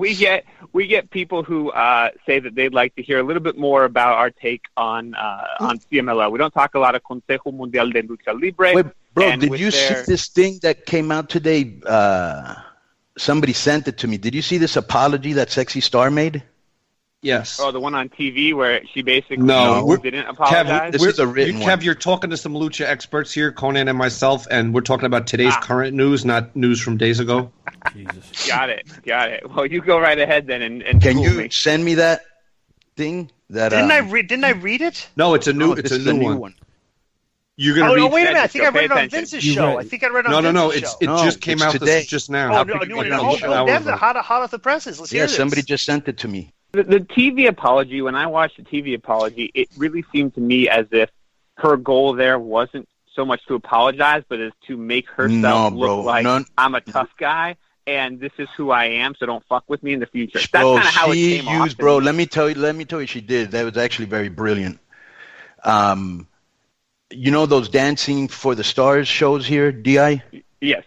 we get people who say that they'd like to hear a little bit more about our take on CMLL. We don't talk a lot of Consejo Mundial de Lucha Libre. Wait, bro, did you see this thing that came out today? Somebody sent it to me. Did you see this apology that Sexy Star made? Yes. Oh, the one on TV where she basically didn't apologize? This is a written one. Kev, you're talking to some lucha experts here, Konnan and myself, and we're talking about today's current news, not news from days ago. Jesus. Got it. Well, you go right ahead then and can you send me that thing? Didn't I read it? No, it's a new one. You're gonna read. Oh, wait a minute! I think I read it on Vince's show. I think I read it on Vince's show. It just came out today. Just now. Hot off the presses. Let's hear this. Somebody just sent it to me. The TV apology, when I watched the TV apology, it really seemed to me as if her goal there wasn't so much to apologize, but is to make herself look like I'm a tough guy and this is who I am, so don't fuck with me in the future. That's kind of how it came off. Bro, let me tell you, she did. That was actually very brilliant. You know those Dancing for the Stars shows here, DI? Yes.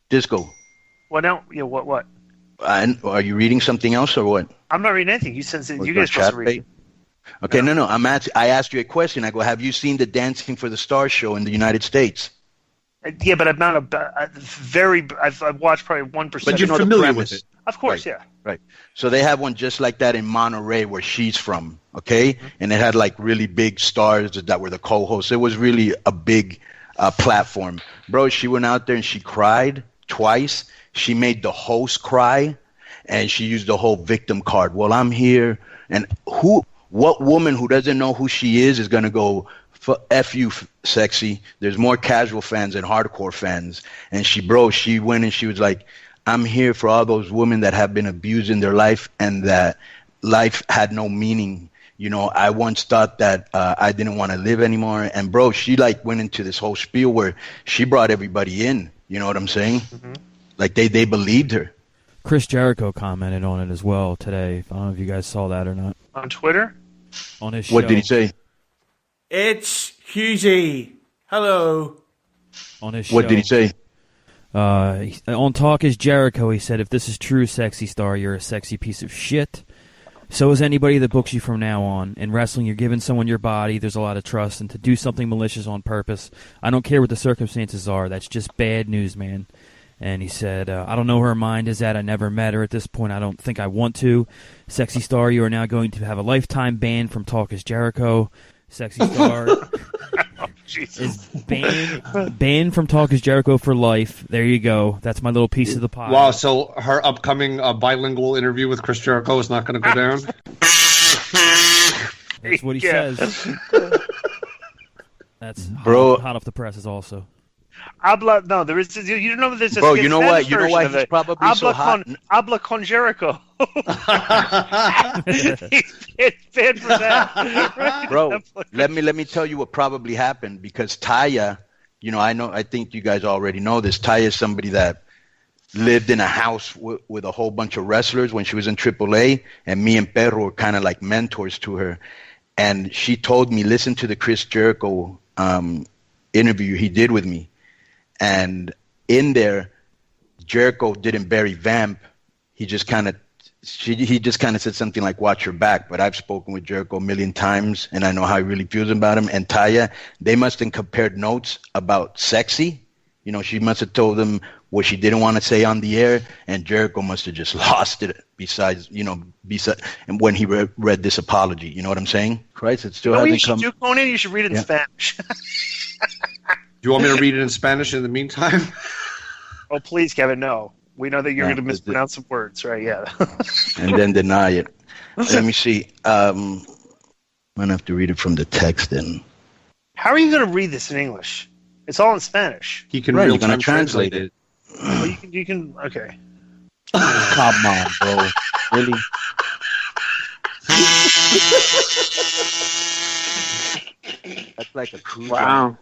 Disco. What now? Yeah, what? Are you reading something else or what? I'm not reading anything. You said you guys supposed to read. Okay, no. I asked you a question. I go, have you seen the Dancing for the Stars show in the United States? Yeah, but I'm not I've watched probably 1%. But you're familiar with it. Of course, yeah. Right. So they have one just like that in Monterey where she's from, okay? Mm-hmm. And it had like really big stars that were the co-hosts. It was really a big platform. Bro, she went out there and she cried twice. She made the host cry, and she used the whole victim card. Well, I'm here, and what woman who doesn't know who she is going to go, F you, Sexy. There's more casual fans than hardcore fans. And she went and she was like, I'm here for all those women that have been abused in their life and that life had no meaning. You know, I once thought that I didn't want to live anymore. And, bro, she, like, went into this whole spiel where she brought everybody in. You know what I'm saying? Mm-hmm. Like, they believed her. Chris Jericho commented on it as well today. I don't know if you guys saw that or not. On Twitter? On his show. What did he say? It's Hughesy. Hello. On his show. What did he say? On Talk is Jericho, he said, if this is true, Sexy Star, you're a sexy piece of shit. So is anybody that books you from now on. In wrestling, you're giving someone your body. There's a lot of trust. And to do something malicious on purpose, I don't care what the circumstances are. That's just bad news, man. And he said, I don't know where her mind is at. I never met her at this point. I don't think I want to. Sexy Star, you are now going to have a lifetime ban from Talk is Jericho. Sexy Star is banned from Talk is Jericho for life. There you go. That's my little piece of the pie. Wow, so her upcoming bilingual interview with Chris Jericho is not going to go down? That's what he says. That's hot off the presses also. No, there is. You know, there's a. Bro, you know what? You know why he's probably so hot. Habla con Jericho. It's bad for that. Bro, let me tell you what probably happened because Taya, you know, I think you guys already know this. Taya is somebody that lived in a house with a whole bunch of wrestlers when she was in AAA, and me and Perro were kind of like mentors to her. And she told me, listen to the Chris Jericho interview he did with me. And in there, Jericho didn't bury Vamp. He just kind of said something like, watch your back. But I've spoken with Jericho a million times, and I know how he really feels about him. And Taya, they must have compared notes about Sexy. You know, she must have told him what she didn't want to say on the air, and Jericho must have just lost it and when he read this apology. You know what I'm saying? Christ, it still hasn't come. Konnan, you should read it in Spanish. Do you want me to read it in Spanish in the meantime? Oh, please, Kevin, no. We know that you're going to mispronounce some words, right? Yeah. And then deny it. Let me see. I'm going to have to read it from the text then. How are you going to read this in English? It's all in Spanish. He can real-time translate it. Well, you can, okay. Come on, bro. Really? That's like a cruise. Wow.